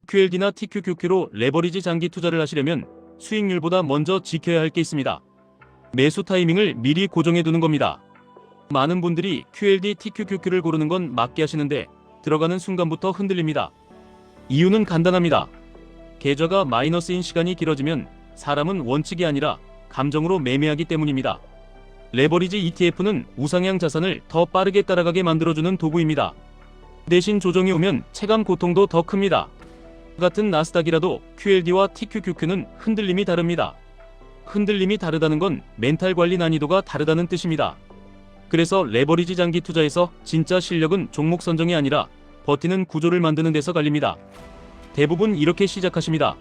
QLD나 TQQQ로 레버리지 장기 투자를 하시려면 수익률보다 먼저 지켜야 할 게 있습니다. 매수 타이밍을 미리 고정해 두는 겁니다. 많은 분들이 QLD, TQQQ를 고르는 건 맞게 하시는데 들어가는 순간부터 흔들립니다. 이유는 간단합니다. 계좌가 마이너스인 시간이 길어지면 사람은 원칙이 아니라 감정으로 매매하기 때문입니다. 레버리지 ETF는 우상향 자산을 더 빠르게 따라가게 만들어주는 도구입니다. 대신 조정이 오면 체감 고통도 더 큽니다. 같은 나스닥이라도 QLD와 TQQQ는 흔들림이 다릅니다. 흔들림이 다르다는 건 멘탈 관리 난이도가 다르다는 뜻입니다. 그래서 레버리지 장기 투자에서 진짜 실력은 종목 선정이 아니라 버티는 구조를 만드는 데서 갈립니다. 대부분 이렇게 시작하십니다.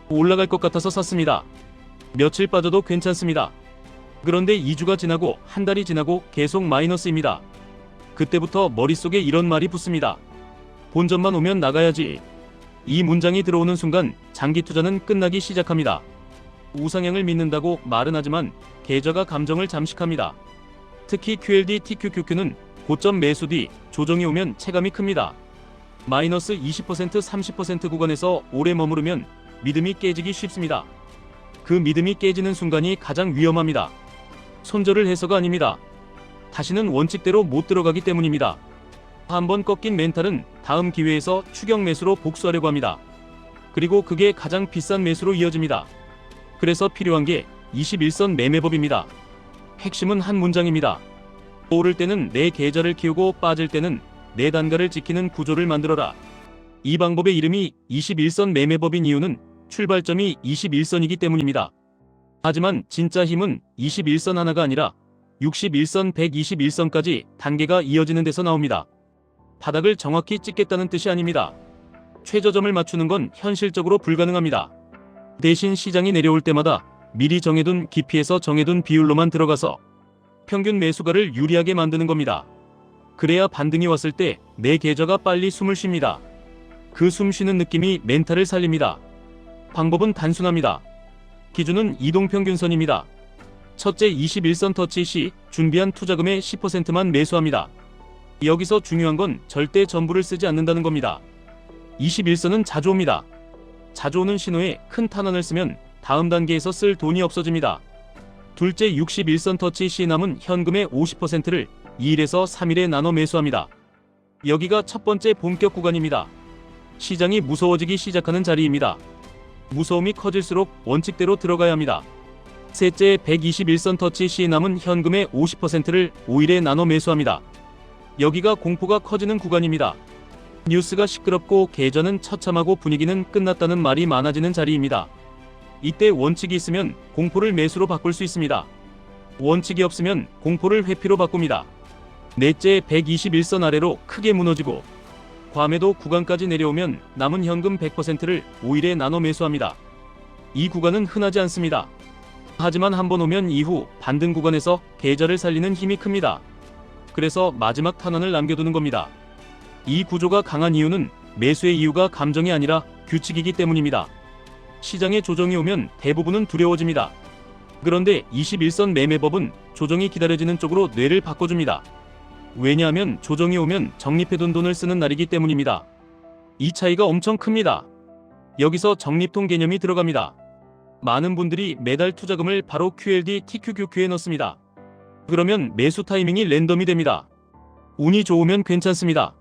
올라갈 것 같아서 샀습니다. 며칠 빠져도 괜찮습니다. 그런데 2주가 지나고 한 달이 지나고 계속 마이너스입니다. 그때부터 머릿속에 이런 말이 붙습니다. 본전만 오면 나가야지. 이 문장이 들어오는 순간 장기 투자는 끝나기 시작합니다. 우상향을 믿는다고 말은 하지만 계좌가 감정을 잠식합니다. 특히 QLD, TQQQ는 고점 매수 뒤 조정이 오면 체감이 큽니다. 마이너스 20%, 30% 구간에서 오래 머무르면 믿음이 깨지기 쉽습니다. 그 믿음이 깨지는 순간이 가장 위험합니다. 손절을 해서가 아닙니다. 다시는 원칙대로 못 들어가기 때문입니다. 한번 꺾인 멘탈은 다음 기회에서 추격 매수로 복수하려고 합니다. 그리고 그게 가장 비싼 매수로 이어집니다. 그래서 필요한 게 21선 매매법입니다. 핵심은 한 문장입니다. 오를 때는 내 계좌를 키우고 빠질 때는 내 단가를 지키는 구조를 만들어라. 이 방법의 이름이 21선 매매법인 이유는 출발점이 21선이기 때문입니다. 하지만 진짜 힘은 21선 하나가 아니라 61선, 121선까지 단계가 이어지는 데서 나옵니다. 바닥을 정확히 찍겠다는 뜻이 아닙니다. 최저점을 맞추는 건 현실적으로 불가능합니다. 대신 시장이 내려올 때마다 미리 정해둔 깊이에서 정해둔 비율로만 들어가서 평균 매수가를 유리하게 만드는 겁니다. 그래야 반등이 왔을 때 내 계좌가 빨리 숨을 쉽니다. 그 숨 쉬는 느낌이 멘탈을 살립니다. 방법은 단순합니다. 기준은 이동평균선입니다. 첫째 21선 터치 시 준비한 투자금의 10%만 매수합니다. 여기서 중요한 건 절대 전부를 쓰지 않는다는 겁니다. 21선은 자주 옵니다. 자주 오는 신호에 큰 탄원을 쓰면 다음 단계에서 쓸 돈이 없어집니다. 둘째 61선 터치 시 남은 현금의 50%를 2일에서 3일에 나눠 매수합니다. 여기가 첫 번째 본격 구간입니다. 시장이 무서워지기 시작하는 자리입니다. 무서움이 커질수록 원칙대로 들어가야 합니다. 셋째 121선 터치 시 남은 현금의 50%를 5일에 나눠 매수합니다. 여기가 공포가 커지는 구간입니다. 뉴스가 시끄럽고 계좌는 처참하고 분위기는 끝났다는 말이 많아지는 자리입니다. 이때 원칙이 있으면 공포를 매수로 바꿀 수 있습니다. 원칙이 없으면 공포를 회피로 바꿉니다. 넷째 121선 아래로 크게 무너지고 과매도 구간까지 내려오면 남은 현금 100%를 5일에 나눠 매수합니다. 이 구간은 흔하지 않습니다. 하지만 한번 오면 이후 반등 구간에서 계좌를 살리는 힘이 큽니다. 그래서 마지막 탄원을 남겨두는 겁니다. 이 구조가 강한 이유는 매수의 이유가 감정이 아니라 규칙이기 때문입니다. 시장에 조정이 오면 대부분은 두려워집니다. 그런데 21선 매매법은 조정이 기다려지는 쪽으로 뇌를 바꿔줍니다. 왜냐하면 조정이 오면 적립해둔 돈을 쓰는 날이기 때문입니다. 이 차이가 엄청 큽니다. 여기서 적립통 개념이 들어갑니다. 많은 분들이 매달 투자금을 바로 QLD, TQQQ에 넣습니다. 그러면 매수 타이밍이 랜덤이 됩니다. 운이 좋으면 괜찮습니다.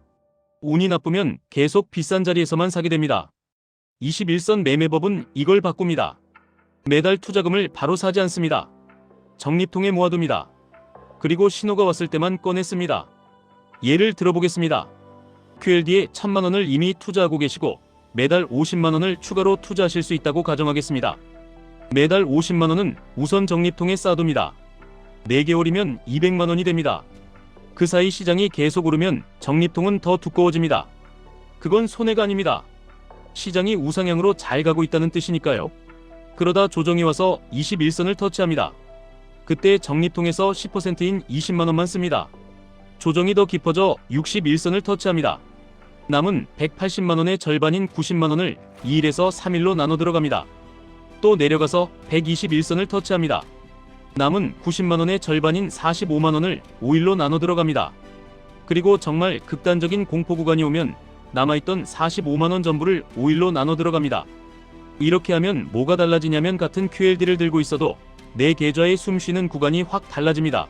운이 나쁘면 계속 비싼 자리에서만 사게 됩니다. 21선 매매법은 이걸 바꿉니다. 매달 투자금을 바로 사지 않습니다. 적립통에 모아둡니다. 그리고 신호가 왔을 때만 꺼냈습니다. 예를 들어보겠습니다. QLD에 1000만원을 이미 투자하고 계시고 매달 50만원을 추가로 투자하실 수 있다고 가정하겠습니다. 매달 50만원은 우선 적립통에 쌓아둡니다. 4개월이면 200만원이 됩니다. 그 사이 시장이 계속 오르면 적립통은 더 두꺼워집니다. 그건 손해가 아닙니다. 시장이 우상향으로 잘 가고 있다는 뜻이니까요. 그러다 조정이 와서 21선을 터치합니다. 그때 적립통에서 10%인 20만원만 씁니다. 조정이 더 깊어져 61선을 터치합니다. 남은 180만원의 절반인 90만원을 2일에서 3일로 나눠 들어갑니다. 또 내려가서 121선을 터치합니다. 남은 90만원의 절반인 45만원을 5일로 나눠 들어갑니다. 그리고 정말 극단적인 공포 구간이 오면 남아있던 45만원 전부를 5일로 나눠 들어갑니다. 이렇게 하면 뭐가 달라지냐면 같은 QLD를 들고 있어도 내 계좌에 숨쉬는 구간이 확 달라집니다.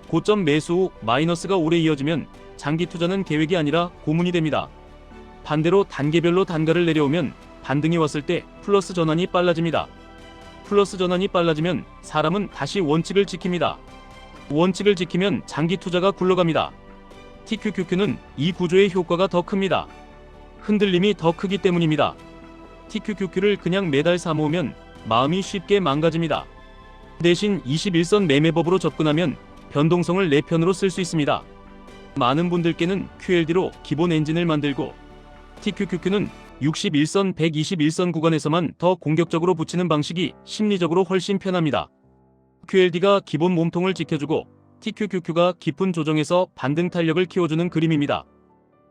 고점 매수 후 마이너스가 오래 이어지면 장기 투자는 계획이 아니라 고문이 됩니다. 반대로 단계별로 단가를 내려오면 반등이 왔을 때 플러스 전환이 빨라집니다. 플러스 전환이 빨라지면 사람은 다시 원칙을 지킵니다. 원칙을 지키면 장기 투자가 굴러갑니다. TQQQ는 이 구조의 효과가 더 큽니다. 흔들림이 더 크기 때문입니다. TQQQ를 그냥 매달 사모으면 마음이 쉽게 망가집니다. 대신 21선 매매법으로 접근하면 변동성을 내 편으로 쓸 수 있습니다. 많은 분들께는 QLD로 기본 엔진을 만들고 TQQQ는 61선, 121선 구간에서만 더 공격적으로 붙이는 방식이 심리적으로 훨씬 편합니다. QLD가 기본 몸통을 지켜주고 TQQQ가 깊은 조정에서 반등 탄력을 키워주는 그림입니다.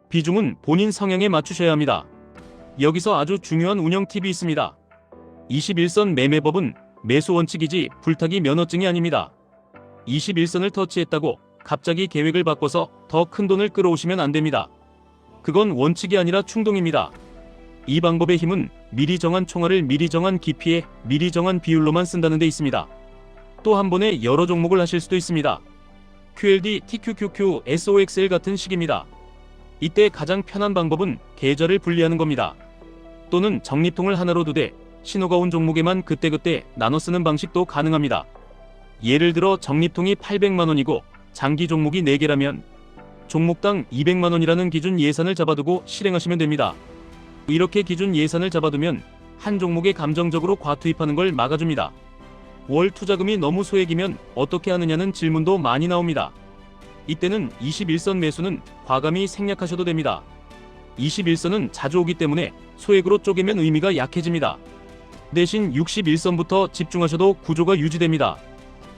비중은 본인 성향에 맞추셔야 합니다. 여기서 아주 중요한 운영 팁이 있습니다. 21선 매매법은 매수 원칙이지 불타기 면허증이 아닙니다. 21선을 터치했다고 갑자기 계획을 바꿔서 더 큰 돈을 끌어오시면 안 됩니다. 그건 원칙이 아니라 충동입니다. 이 방법의 힘은 미리 정한 총알을 미리 정한 깊이에 미리 정한 비율로만 쓴다는 데 있습니다. 또 한 번에 여러 종목을 하실 수도 있습니다. QLD, TQQQ, SOXL 같은 식입니다. 이때 가장 편한 방법은 계좌를 분리하는 겁니다. 또는 적립통을 하나로 두되 신호가 온 종목에만 그때그때 나눠 쓰는 방식도 가능합니다. 예를 들어 적립통이 800만원이고 장기 종목이 4개라면 종목당 200만원이라는 기준 예산을 잡아두고 실행하시면 됩니다. 이렇게 기준 예산을 잡아두면 한 종목에 감정적으로 과투입하는 걸 막아줍니다. 월 투자금이 너무 소액이면 어떻게 하느냐는 질문도 많이 나옵니다. 이때는 21선 매수는 과감히 생략하셔도 됩니다. 21선은 자주 오기 때문에 소액으로 쪼개면 의미가 약해집니다. 대신 61선부터 집중하셔도 구조가 유지됩니다.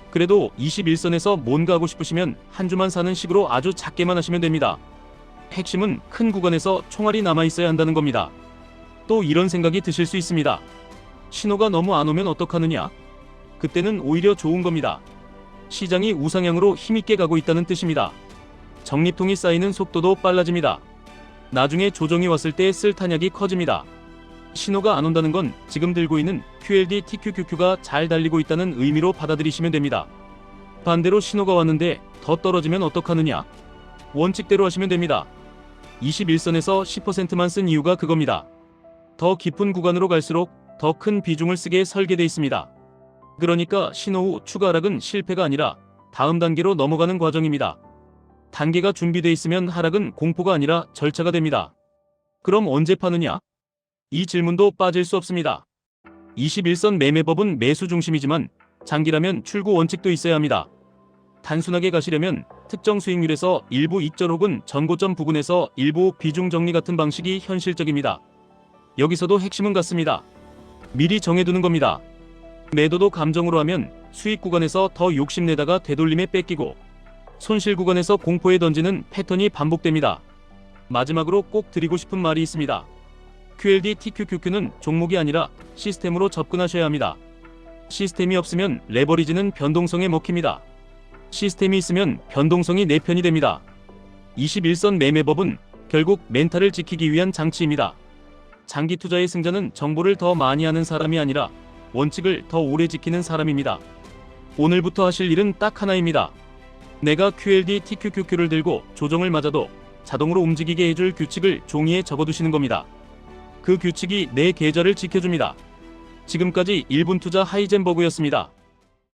그래도 21선에서 뭔가 하고 싶으시면 한 주만 사는 식으로 아주 작게만 하시면 됩니다. 핵심은 큰 구간에서 총알이 남아있어야 한다는 겁니다. 또 이런 생각이 드실 수 있습니다. 신호가 너무 안 오면 어떡하느냐? 그때는 오히려 좋은 겁니다. 시장이 우상향으로 힘있게 가고 있다는 뜻입니다. 적립통이 쌓이는 속도도 빨라집니다. 나중에 조정이 왔을 때 쓸 탄약이 커집니다. 신호가 안 온다는 건 지금 들고 있는 QLD, TQQQ가 잘 달리고 있다는 의미로 받아들이시면 됩니다. 반대로 신호가 왔는데 더 떨어지면 어떡하느냐? 원칙대로 하시면 됩니다. 21선에서 10%만 쓴 이유가 그겁니다. 더 깊은 구간으로 갈수록 더 큰 비중을 쓰게 설계되어 있습니다. 그러니까 신호 후 추가 하락은 실패가 아니라 다음 단계로 넘어가는 과정입니다. 단계가 준비되어 있으면 하락은 공포가 아니라 절차가 됩니다. 그럼 언제 파느냐? 이 질문도 빠질 수 없습니다. 21선 매매법은 매수 중심이지만 장기라면 출구 원칙도 있어야 합니다. 단순하게 가시려면 특정 수익률에서 일부 익절 혹은 전고점 부근에서 일부 비중 정리 같은 방식이 현실적입니다. 여기서도 핵심은 같습니다. 미리 정해두는 겁니다. 매도도 감정으로 하면 수익 구간에서 더 욕심내다가 되돌림에 뺏기고 손실 구간에서 공포에 던지는 패턴이 반복됩니다. 마지막으로 꼭 드리고 싶은 말이 있습니다. QLD, TQQQ는 종목이 아니라 시스템으로 접근하셔야 합니다. 시스템이 없으면 레버리지는 변동성에 먹힙니다. 시스템이 있으면 변동성이 내 편이 됩니다. 21선 매매법은 결국 멘탈을 지키기 위한 장치입니다. 장기 투자의 승자는 정보를 더 많이 아는 사람이 아니라 원칙을 더 오래 지키는 사람입니다. 오늘부터 하실 일은 딱 하나입니다. 내가 QLD, TQQQ를 들고 조정을 맞아도 자동으로 움직이게 해줄 규칙을 종이에 적어두시는 겁니다. 그 규칙이 내 계좌를 지켜줍니다. 지금까지 1분 투자 하이젠버그였습니다.